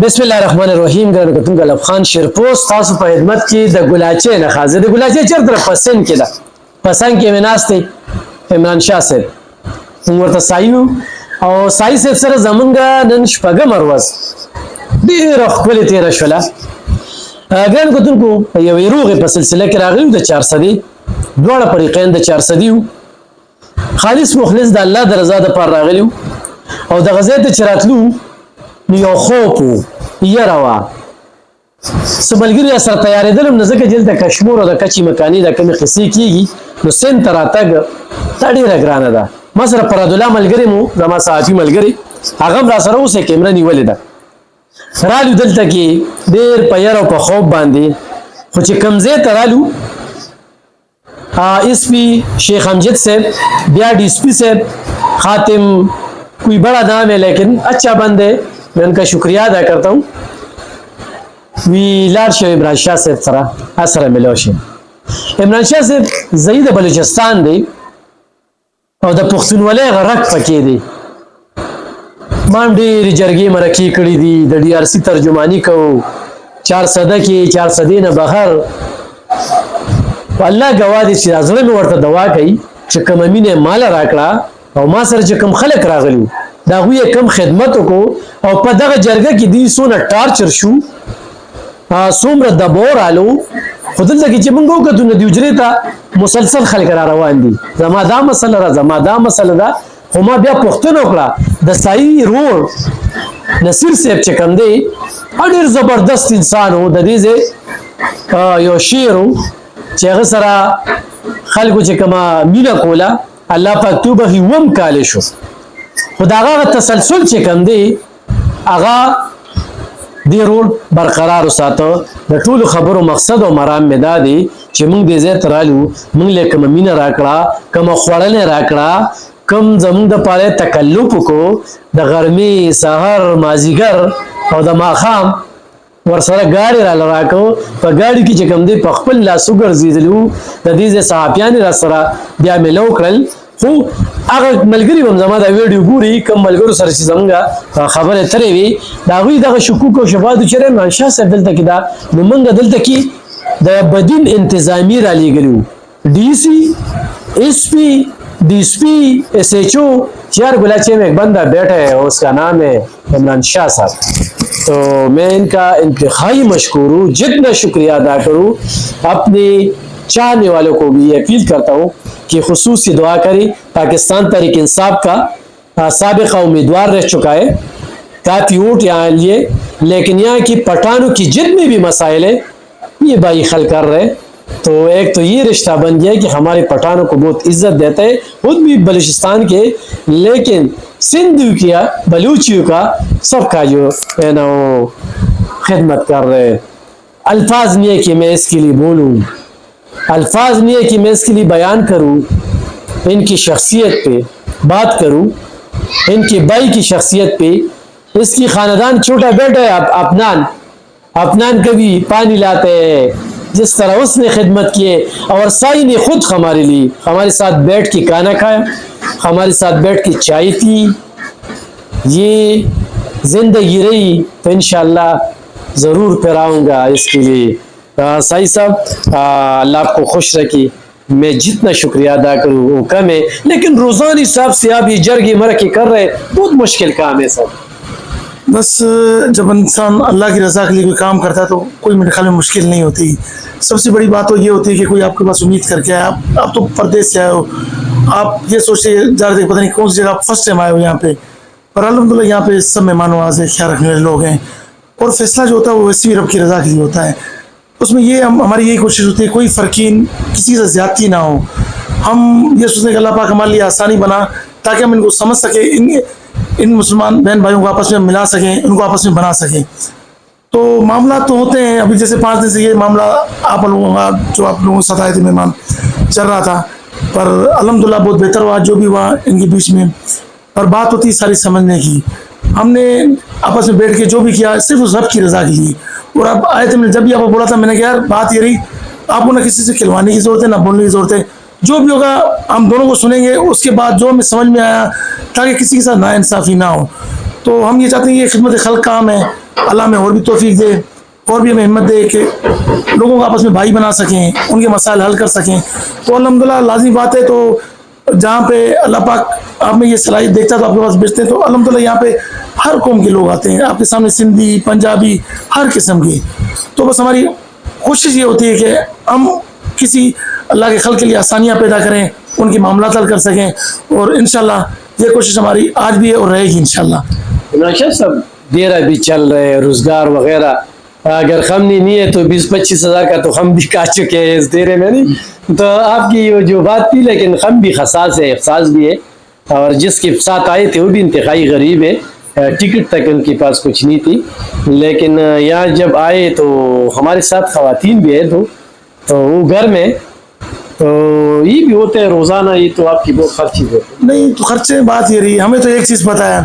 بسم الله الرحمن الرحیم. ګرانو کتونکو الف خان شیرپوست تاسو په خدمت کې د ګلاچې نه خازه د ګلاچې چیرته پسند کې ده پسند کې وناستي عمران شاه صاحب ورته سایو او سای صاحب سره زمونږ نن شپږم ورځ ډېره ښکلې تېره شوله. ګرانو کتونکو یو روغې په سلسله کې راغلي د 400 دواړه فریقین د 400 خالص مخلص د الله د رضا دپاره راغلي او د غزې ته چې راتلو نو یو خوب و یره وه څه ملګري سره تیارېدلم نو ځکه چې دلته کشمور او د کچې مکاني د کومې قصې کېږي نو سند ته راتګ دا ډېره ګرانه ده. ما سره فرادالله ملګري مو زما صحافي ملګري هغه هم راسره اوس یې کیمره نیولې ده. رالو دلته کې ډېر په یره او په خوب باندې خو چې کوم ځای ته رالو ایس پی شیخ امجد صاحب بیا ڈی ایس پی صاحب خاتم کوئی بڑا نام ہے لیکن اچھا بند ہے میں ان کا شکریہ ادا کرتا ہوں. وی لار شاہ عمران شاہ صاحب سره اسره ملو شي. عمران شاہ صاحب زید بلوچستان دی او د پښتونولۍ غرق پکې دی. ما ډېرې جرګې مرکې کړي دي د ډي آر سی ترجمانی کوو 400 کې 400 نه بهر الله ګواه دی چې زړه مې ورته دعا کوي چې کومه مینه مال راکړه او ما سره چې کوم خلک راغلي دا هغوی یې کم خدمت وکړو او په دغه جرګه کې دوی څونه ټارچر شو څومره دباو رالو خو دلته کې چې موږ وکتو نو د حجرې ته مسلسل خلک را روان دي زما دا مسله ده زما دا مسله ده خو ما بیا پوښتنه وکړه د سایي رور نصیر صاحب چې کوم دی ډېر زبردست انسان و د دې ځای یو شعر و چې هغه سره خلکو چې کومه مینه کوله الله پاک تو بخي وم کالی شو خو د هغه تسلسل چې کوم دی هغه دې رول برقرار وساته. د ټولو خبرو مقصد او مرام مې دا دی چې موږ دې ځای ته رالو موږ له کومه مینه راکړه کومه خوړنې راکړه کوم زموږ دپاره تکلف وکړو د غرمې سهار مازدیګر او د ماښام ورسره ګاډي راله راکړو په ګاډي کې چې کوم دی په خپل لاس وګرځېدلو د دې ځای صحافیان یې راسره بیا ملو کړل. خو هغه ملګري هم زما دا ویډیو ګوري کوم ملګرو سره چې زمونږ خبرې ترې وي د هغوی دغه شکوک او شبهاتو چې عمران شاه صاحب دلته کې دا نو موږ دلته کې د بدین انتظامي رالیږلي وو D C S P D S P S H O چار گلاچے میں ایک بندہ بیٹھا ہے اس کا نام ہے عمران شاہ صاحب. تو میں ان کا انتہائی مشکور ہوں جتنا شکریہ ادا کروں اپنے چاہنے والوں کو بھی یہ اپیل کرتا ہوں کہ خصوصی دعا کریں. پاکستان تحریک انصاف کا سابقہ امیدوار رہ چکا ہے کافی ووٹ یہاں لیے لیکن یہاں کی پٹھانوں کی جتنے بھی مسائل ہیں یہ بھائی حل کر رہے. تو ایک تو یہ رشتہ بن گیا کہ ہمارے پٹھانوں کو بہت عزت دیتے ہیں خود بھی بلوچستان کے لیکن سندھیوں کیا بلوچیوں کا سب کا جو ہے نا وہ خدمت کر رہے. الفاظ نہیں ہے کہ میں اس کے لیے بولوں الفاظ نہیں ہے کہ میں اس کے لیے بیان کروں ان کی شخصیت پہ بات کروں ان کے بھائی کی شخصیت پہ. اس کی خاندان چھوٹا بیٹا ہے اپنان کبھی پانی لاتے ہیں جس طرح اس نے خدمت کیے اور سائی نے خود ہمارے لیے ہمارے ساتھ بیٹھ کے کھانا کھایا ہمارے ساتھ بیٹھ کے چائے پی. یہ زندگی رہی تو انشاءاللہ ضرور پھر آؤں گا اس کے لیے. سائی صاحب اللہ آپ کو خوش رکھے. میں جتنا شکریہ ادا کروں وہ کم ہے لیکن روزانہ حساب سے آپ یہ جرگی مرکی کر رہے بہت مشکل کام ہے سب. بس جب انسان اللہ کی رضا کے لیے کوئی کام کرتا ہے تو کوئی میرے خیال میں مشکل نہیں ہوتی. سب سے بڑی بات تو یہ ہوتی ہے کہ کوئی آپ کے پاس امید کر کے آئے آپ تو پردیس سے آئے ہو آپ یہ سوچتے جا رہے پتہ نہیں کون سی جگہ آپ فرسٹ ٹائم آئے ہو یہاں پہ اور الحمدللہ یہاں پہ سب مہمان نواز ہے خیال رکھنے والے لوگ ہیں اور فیصلہ جو ہوتا ہے وہ ویسے بھی رب کی رضا کے لیے ہوتا ہے. اس میں یہ ہماری یہی کوشش ہوتی ہے کوئی فرقین کسی سے زیادتی نہ ہو. ہم یہ سوچتے ہیں کہ اللہ پاک ہمارے لیے آسانی بنا تاکہ ہم ان کو سمجھ سکیں ان مسلمان بہن بھائیوں کو آپس میں ملا سکیں ان کو آپس میں بنا سکیں. تو معاملات تو ہوتے ہیں ابھی جیسے 5 دن سے یہ معاملہ آپ لوگوں کا جو آپ لوگوں کے ساتھ آئے تھے مہمان چل رہا تھا پر الحمدللہ بہت بہتر ہوا جو بھی ہوا ان کے بیچ میں. اور بات ہوتی ساری سمجھنے کی ہم نے آپس میں بیٹھ کے جو بھی کیا صرف اس رب کی رضا کے لیے. اور آپ آئے تھے جب بھی آپ کو بولا تھا میں نے کہا یار بات یہ رہی آپ کو نہ کسی سے کھلوانے کی ضرورت ہے نہ بولنے کی ضرورت ہے جو بھی ہوگا ہم دونوں کو سنیں گے اس کے بعد جو ہمیں سمجھ میں آیا تاکہ کسی کے ساتھ ناانصافی نہ ہو. تو ہم یہ چاہتے ہیں یہ خدمت خلق کام ہے, اللہ میں اور بھی توفیق دے, اور بھی ہمیں ہمت دے کہ لوگوں کو آپس میں بھائی بنا سکیں, ان کے مسائل حل کر سکیں. تو الحمدللہ لازمی بات ہے, تو جہاں پہ اللہ پاک آپ میں یہ صلاحیت دیکھتا ہے تو آپ کے پاس بیچتے ہیں, تو الحمدللہ یہاں پہ ہر قوم کے لوگ آتے ہیں آپ کے سامنے, سندھی, پنجابی, ہر قسم کے. تو بس ہماری کوشش یہ ہوتی ہے کہ ہم کسی اللہ کے خلق کے لیے آسانیاں پیدا کریں, ان کے معاملات حل کر سکیں, اور انشاءاللہ یہ کوشش ہماری آج بھی ہے اور رہے گی انشاءاللہ. ناشد صاحب دیرا بھی چل رہے ہیں, روزگار وغیرہ, اگر خم نہیں ہے تو 20-25 ہزار کا تو ہم بھی کھا چکے ہیں اس دیرے میں نہیں. تو آپ کی جو بات تھی, لیکن ہم بھی حساس ہے, احساس بھی ہے, اور جس کے ساتھ آئے تھے وہ بھی انتہائی غریب ہے, ٹکٹ تک ان کے پاس کچھ نہیں تھی. لیکن یہاں جب آئے تو ہمارے ساتھ خواتین بھی ہے تو وہ گھر میں تو یہ بھی ہوتے ہیں روزانہ, یہ تو آپ کی بہت خرچی ہوتی نہیں تو خرچے بات یہ رہی, ہمیں تو ایک چیز پتہ ہے,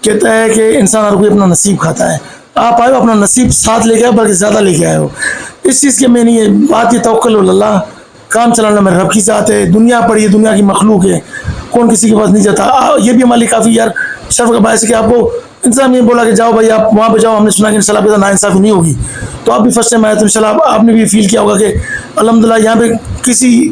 کہتا ہے کہ انسان ہر کوئی اپنا نصیب کھاتا ہے. آپ آئے ہو اپنا نصیب ساتھ لے کے آئے, بلکہ زیادہ لے کے آئے ہو. اس چیز کے میں نہیں ہے بات, یہ توکل اللہ, کام چلانا میرے رب کی ذات ہے. دنیا پڑی ہے, دنیا کی مخلوق ہے, کون کسی کے پاس نہیں جاتا. یہ بھی ہمارے لیے کافی یار شرف کا باعث ہے کہ آپ کو انسان نے بولا کہ جاؤ بھائی آپ وہاں پہ جاؤ, ہم نے سنا کہ انشاءاللہ پہ ناانصافی نہیں ہوگی. تو آپ بھی فرسٹ ٹائم آئے تو انشاءاللہ آپ نے بھی فیل کیا ہوگا کہ الحمدللہ یہاں پہ کسی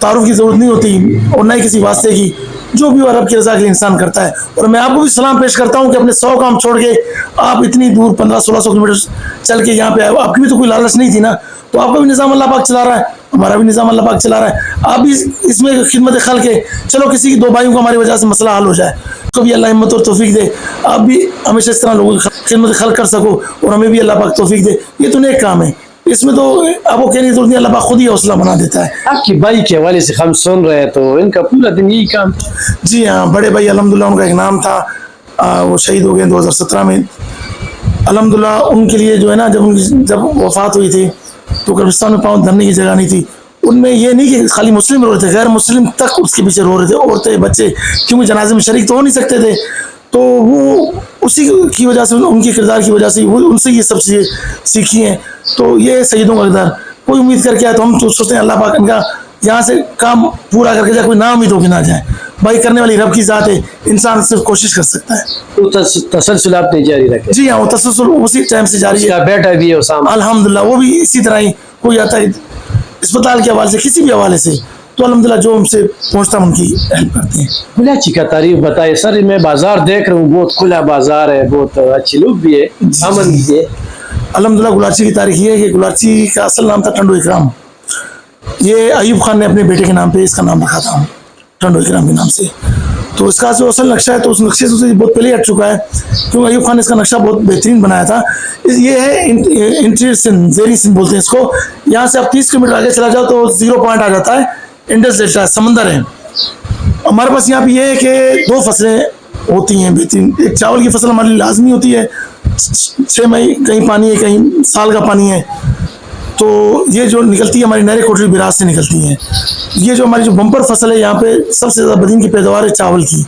تعارف کی ضرورت نہیں ہوتی, اور نہ ہی کسی واسطے کی, جو بھی رب کی رضا کے لیے انسان کرتا ہے. اور میں آپ کو بھی سلام پیش کرتا ہوں کہ اپنے 100 کام چھوڑ کے آپ اتنی دور 1500-1600 کلومیٹر چل کے یہاں پہ آئے. آپ کی بھی تو کوئی لالچ نہیں تھی نا, تو آپ کا بھی نظام اللہ پاک چلا رہا ہے, ہمارا بھی نظام اللہ پاک چلا رہا ہے. آپ بھی اس میں خدمت خلق ہے, چلو کسی کی 2 بھائیوں کو ہماری وجہ سے مسئلہ حل ہو جائے, تو بھی اللہ ہمت اور توفیق دے. آپ بھی ہمیشہ اس طرح لوگوں کی خدمت خلق کر سکو, اور ہمیں بھی اللہ پاک توفیق دے. یہ تو نیک کام ہے, اس میں تو آپ کو کہنے کی ضرورت نہیں, اللہ پاک خود ہی حوصلہ بنا دیتا ہے. آپ کی بھائی کے حوالے سے ہم سن رہے ہیں تو ان کا پورا دن یہی کام. جی ہاں, بڑے بھائی الحمدللہ ان کا ایک نام تھا, وہ شہید ہو گئے 2017 میں. الحمدللہ ان کے لیے جو ہے نا, جب وفات ہوئی تھی تو قبرستان میں پاؤں دھرنے کی جگہ نہیں تھی. ان میں یہ نہیں کہ خالی مسلم رو رہے تھے, غیر مسلم تک اس کے پیچھے رو رہے تھے, عورتیں بچے, کیونکہ جنازے میں شریک تو ہو نہیں سکتے تھے. تو وہ اسی کی وجہ سے, ان کے کردار کی وجہ سے وہ ان سے یہ سب چیزیں سیکھی ہیں. تو یہ شہیدوں کا کردار, کوئی امید کر کے آئے تو ہم تو سوچتے ہیں اللہ پاک ان کا یہاں سے کام پورا کر کے جائے, کوئی نا امید ہو کے نہ جائے. بھائی کرنے والی رب کی ذات ہے, انسان صرف کوشش کر سکتا ہے. تو تسلسل آپ نے جاری رکھے. جی ہاں, وہ تسلسل اسی ٹائم سے جاری ہے. بیٹا بھی ہے اسامہ, الحمدللہ وہ بھی اسی طرح ہی, کوئی آتا ہے اسپتال کے حوالے سے, کسی بھی حوالے سے, تو الحمدللہ جو ہم سے پہنچتا ہے ان کی ہیلپ کرتے ہیں. گلاچی کا تعریف بتائے سر. میں بازار دیکھ رہا ہوں, بہت کھلا بازار ہے, بہت اچھے لوگ بھی ہے, امن بھی ہے. الحمدللہ گلاچی کی تاریخ یہ ہے کہ گلاچی کا اصل نام تھا ٹنڈو اکرام. یہ ایوب خان نے اپنے بیٹے کے نام پہ اس کا نام رکھا تھا, ٹنڈو اکرام کے نام سے. تو اس کا جو اصل نقشہ ہے تو اس نقشے سے بہت پہلے ہٹ چکا ہے, کیونکہ ایوب خان نے اس کا نقشہ بہت بہترین بنایا تھا. یہ ہے انٹیریئر سندھ, زیریں سندھ بولتے ہیں اس کو. یہاں سے آپ 30 کلومیٹر آگے چلا جاؤ تو 0 پوائنٹ آ جاتا ہے, انڈس ڈیلٹا, سمندر ہے. ہمارے پاس یہاں پہ یہ ہے کہ 2 فصلیں ہوتی ہیں بہترین. ایک چاول کی فصل ہمارے لیے لازمی ہوتی ہے, 6 مہینے کہیں پانی ہے, کہیں سال کا پانی ہے. تو یہ جو نکلتی ہے ہماری نہر کوٹری براز سے نکلتی ہیں. یہ جو ہماری جو بمپر فصل ہے یہاں پہ سب سے زیادہ بدین کی پیداوار ہے چاول کی,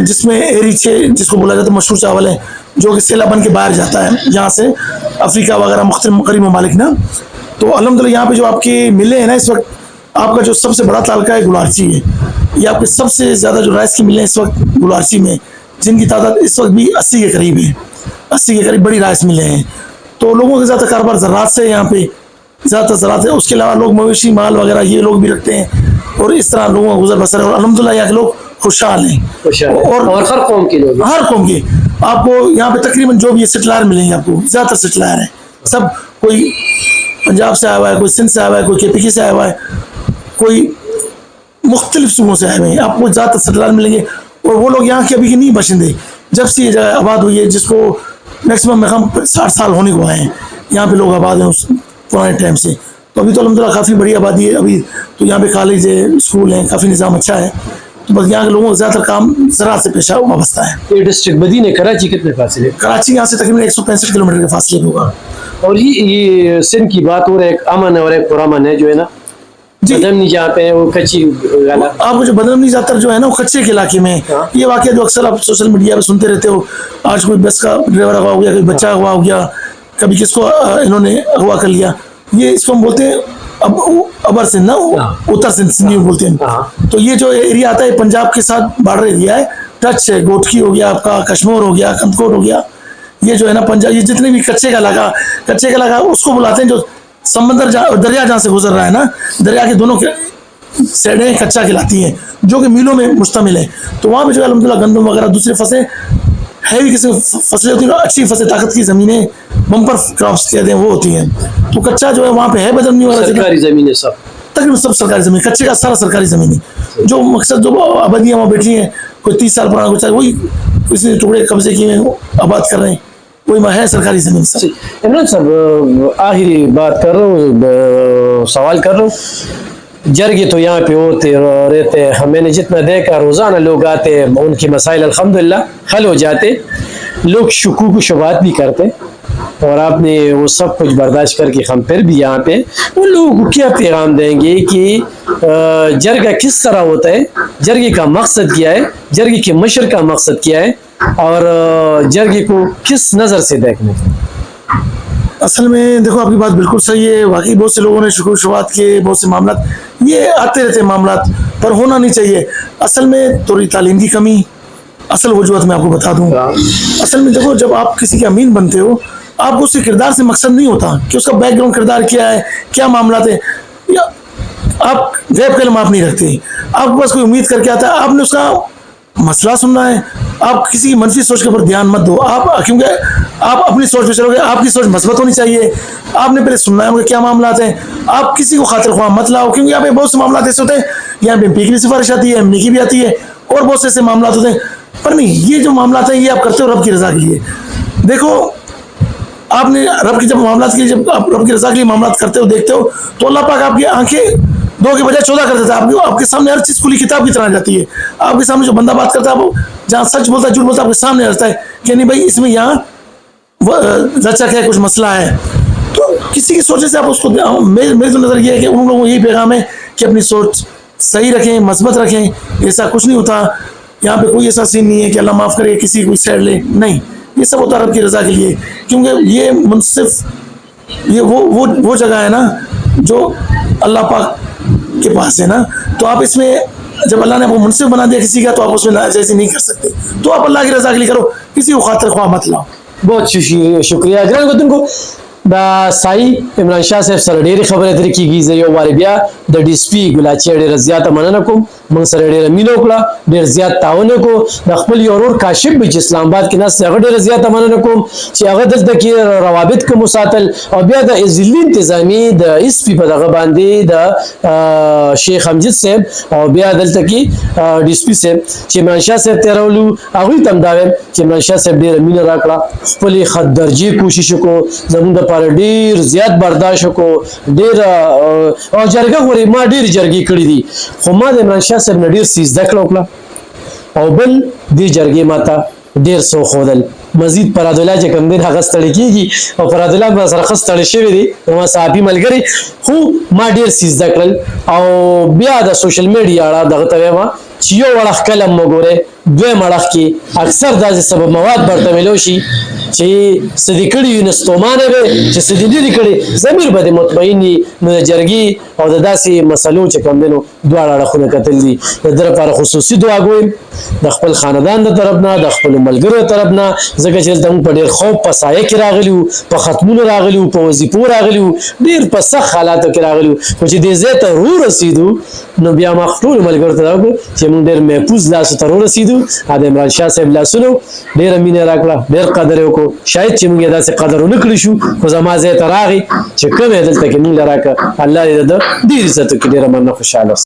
جس میں ایری 6 جس کو بولا جاتا ہے مشہور چاول ہے, جو کہ سیلا بن کے باہر جاتا ہے یہاں سے افریقہ وغیرہ مختلف قریب ممالک نا. تو الحمدللہ یہاں پہ جو آپ کی ملیں ہیں نا اس وقت, آپ کا جو سب سے بڑا تعلقہ ہے گلارچی ہے. یہ آپ کے سب سے زیادہ جو رائس کی ملیں اس وقت گلارچی میں, جن کی تعداد اس وقت بھی 80 کے قریب ہے. 80 کے قریب بڑی رائس ملیں ہیں. تو لوگوں کے زیادہ کاروبار زراعت سے یہاں پہ, زیادہ تر زراعت ہے. اس کے علاوہ لوگ مویشی مال وغیرہ یہ لوگ بھی رکھتے ہیں, اور اس طرح لوگوں کا گزر بسر ہے. اور الحمدللہ یہاں کے لوگ خوشحال ہیں, اور ہر قوم کے لوگ, ہر قوم کے. آپ کو یہاں پہ تقریباً جو بھی سٹلائر ملیں گے, آپ کو زیادہ تر سٹلائر ہیں سب. کوئی پنجاب سے آیا ہوا ہے, کوئی سندھ سے آیا ہوا ہے, کوئی KPK سے آیا ہوا ہے, کوئی مختلف صوبوں سے آئے ہوئے ہیں. آپ کو زیادہ تر سٹلائر ملیں گے. اور وہ لوگ یہاں کے ابھی کے نہیں باشندے, جب سے یہ جگہ آباد ہوئی ہے, جس کو میکسیمم 60 سال ہونے کو آئے ہیں, یہاں پہ لوگ آباد ہیں اس پرانے ٹائم سے. تو ابھی تو الحمدللہ کافی بڑی آبادی ہے. ابھی تو یہاں پہ کالج ہے, اسکول ہیں, کافی نظام اچھا ہے. تو بس یہاں کے لوگوں کا زیادہ تر کام زراعت سے پیشہ وابستہ ہے. یہ ڈسٹرکٹ بدین ہے. کراچی کتنے فاصلے؟ کراچی یہاں سے تقریباً 165 کلومیٹر کے فاصلے ہوگا. اور یہ سندھ کی بات ہو رہا ہے, ایک امن ہے اور ایک پرامن ہے جو ہے نا. جی بدمنی جہاں پہ ہے وہ کچی, آپ کو جو بدمنی زیادہ تر جو ہے نا وہ کچے کے علاقے میں. یہ واقعہ جو اکثر آپ سوشل میڈیا پہ سنتے رہتے ہو, آج کوئی بس کا ڈرائیور اغوا ہو گیا, کوئی بچہ اغوا ہو گیا, کبھی کس کو انہوں نے اغوا کر لیا. یہ اس کو ہم بولتے ہیں ابر سندھ نا, اتر سندھ سندھی میں بولتے ہیں. تو یہ جو ایریا آتا ہے پنجاب کے ساتھ بارڈر ایریا ہے, ٹچ ہے. گوٹکی ہو گیا آپ کا, کشمور ہو گیا, کندکوٹ ہو گیا, یہ جو ہے نا پنجاب, یہ جتنے بھی کچے کا علاقہ اس کو بلاتے ہیں جو سمندر دریا جہاں سے گزر رہا ہے نا, دریا کے دونوں سائڈیں کچا کھلاتی ہیں جو کہ میلوں میں مشتمل ہے. تو وہاں پہ جو الحمد للہ گندم وغیرہ دوسری فصلیں ہیوی قسم فصلیں ہوتی ہیں, اچھی فصلیں, طاقت کی زمینیں, بمپر کراپس کہتے ہیں, وہ ہوتی ہیں. تو کچا جو ہے وہاں پہ ہے بدن وغیرہ, سرکاری زمینیں سب تقریباً سب سرکاری زمین, کچے کا سارا سرکاری زمین ہے. جو مقصد جو آبادیاں وہاں بیٹھی ہیں, کوئی 30 سال پرانا کوئی وہی کسی ٹکڑے قبضے کیے ہیں آباد کر رہے ہیں, وہی ہے سرکاری زمین. عمران صاحب آخری بات کر رہا ہوں, سوال کر رہا ہوں. جرگے تو یہاں پہ ہوتے رہتے ہیں, میں نے جتنا دیکھا روزانہ لوگ آتے ہیں, ان کے مسائل الحمدللہ حل ہو جاتے. لوگ شکوک و شبہات بھی کرتے, اور آپ نے وہ سب کچھ برداشت کر کے ہم پھر بھی یہاں پہ ان لوگوں کو کیا پیغام دیں گے کہ جرگہ کس طرح ہوتا ہے, جرگے کا مقصد کیا ہے, جرگے کے مشر کا مقصد کیا ہے, اور جرگے کو کس نظر سے دیکھنے. اصل میں دیکھو آپ کی بات بالکل صحیح ہے. واقعی بہت سے لوگوں نے شکوک شبہات کے, بہت سے معاملات یہ آتے رہتے معاملات, پر ہونا نہیں چاہیے. اصل میں تھوڑی تعلیم کی کمی, اصل وجوہات میں آپ کو بتا دوں. اصل میں دیکھو جب آپ کسی کے امین بنتے ہو, آپ کو اس کے کردار سے مقصد نہیں ہوتا کہ اس کا بیک گراؤنڈ کردار کیا ہے, کیا معاملات ہیں. یا آپ غیب کا علم آپ نہیں رکھتے, آپ کے پاس کوئی امید کر کے آتا ہے, آپ نے اس کا مسئلہ سننا ہے. آپ کسی کی منفی سوچ کے اوپر دھیان مت دو, آپ کیونکہ آپ اپنی سوچ پہ چلو گے, آپ کی سوچ مثبت ہونی چاہیے. آپ نے پہلے سننا ہے ان کے کیا معاملات ہیں. آپ کسی کو خاطر خواہ مت لاؤ, کیونکہ یہاں پہ بہت سے معاملات ایسے ہوتے ہیں, یہاں پہ پی کی بھی سفارش آتی ہے, ایم کی بھی آتی ہے, اور بہت سے ایسے معاملات ہوتے ہیں. پر نہیں, یہ جو معاملات ہیں یہ آپ کرتے ہو رب کی رضا کے لیے. دیکھو آپ نے رب کی جب معاملات کے لیے, جب آپ رب کی رضا کے لیے معاملات کرتے ہو, دیکھتے ہو, تو اللہ پاک آپ کی آنکھیں 2 کے بجائے 14 کر دیتا ہے. آپ کے سامنے ہر چیز کھلی کتاب کی طرح جاتی ہے. آپ کے سامنے جو بندہ بات کرتا ہے, جہاں سچ بولتا ہے جھوٹ بولتا ہے, آپ کے سامنے رہتا ہے کہ نہیں بھائی اس میں یہاں لچک ہے, کچھ مسئلہ ہے. تو کسی کی سوچنے سے آپ اس کو, میری تو نظر یہ ہے کہ ان لوگوں کو یہی پیغام ہے کہ اپنی سوچ صحیح رکھیں, مثبت رکھیں. ایسا کچھ نہیں ہوتا یہاں پہ, کوئی ایسا سین نہیں ہے کہ اللہ معاف کرے کسی کوئی سائڈ لے, نہیں. یہ سب ہوتا رب کی رضا کے لیے, کیونکہ یہ منصف, یہ وہ جگہ ہے نا جو اللہ پاک کے پاس ہے نا. تو آپ اس میں جب اللہ نے آپ کو منصف بنا دیا کسی کا, تو آپ اس میں ناجائزی نہیں کر سکتے. تو آپ اللہ کی رضا کے لیے کرو, کسی کو خاطر خواہ مت لاؤ. بہت شکریہ جناب کو تم کو دا سائی عمران شاه صاحب سره ډېرې خبرې اترې کېږي. زه یو وارې بیا د ډي اس پي ګلاچي ډېره زیاته مننه کوم, موږ سره ډېره مینه وکړه, ډېر زیات تعاون وکړو. د خپل یو ورور کاشف به چې اسلام آباد کې ناست هغه ډېره زیاته مننه کوم چې هغه دلته کې روابط کوم ساتل, او بیا د ضلعي انتظامي د اس پي په دغه باندې د شیخ امجد صاحب, او بیا دلته کې ډي اس پي صاحب چې عمران شاه صاحب تېرولو, هغوی ته هم دا وایم چې عمران شاه صاحب ډېره مینه راکړه, خپلې خط درجې کوشش وکړو, زموږ دپاره ډېر زیات برداشت وکړو, ډېر. او جرګه ګورې ما ډېرې جرګې کړي دي, خو ما د عمران شاه صاحب نه ډېر څه زده کړه وکړه. او بل دې جرګې ما ته ډېر څه وښودل. مزید فرادالله چې کوم دی هغه ستړی کېږي, او فرادالله به سره ښه ستړی شوی دی, زما صحافي ملګری, خو ما ډېر څه زده کړل. او بیا د سوشل میډیا اړه دغه ته وایم چې یو اړخ کلم وګورئ, دویم اړخ کې اکثر داسې سبب مواد ورته میلو شي چې څه دې کړي وي نو ستومانه وي, چې څه دې نه دي کړي ضمیر به دې مطمئن وي. نو د جرګې او د داسې مسلو چې کوم دی نو دواړه اړخونه کتل دي. د ده لپاره خصوصي دعا کوئ د خپل خاندان د طرف نه, د خپلو ملګرو د طرف نه, ځکه چې دلته موږ په ډېر خوب په سایه کې راغلي وو, په ختمونو راغلي وو, په وظیفو راغلي وو, ډېر په سخت حالاتو کې راغلي وو. خو چې دې ځای ته ورسېدو نو بیا ما ټولو ملګرو ته دا وکړو چې موږ ډېر محفوظ لاسو ته ورسېدو. د عمران شاه صاحب لاسونو ډېره مینه راکړه, ډېر قدر یې وکړو. شاید چې موږ یې داسې قدر ونه کړی شو, خو زما ځای ته راغی چې کوم یې دلته کې موږ له راکړه, الله دې د ډېر عزت وکړي, ډېره مننه, خوشحاله.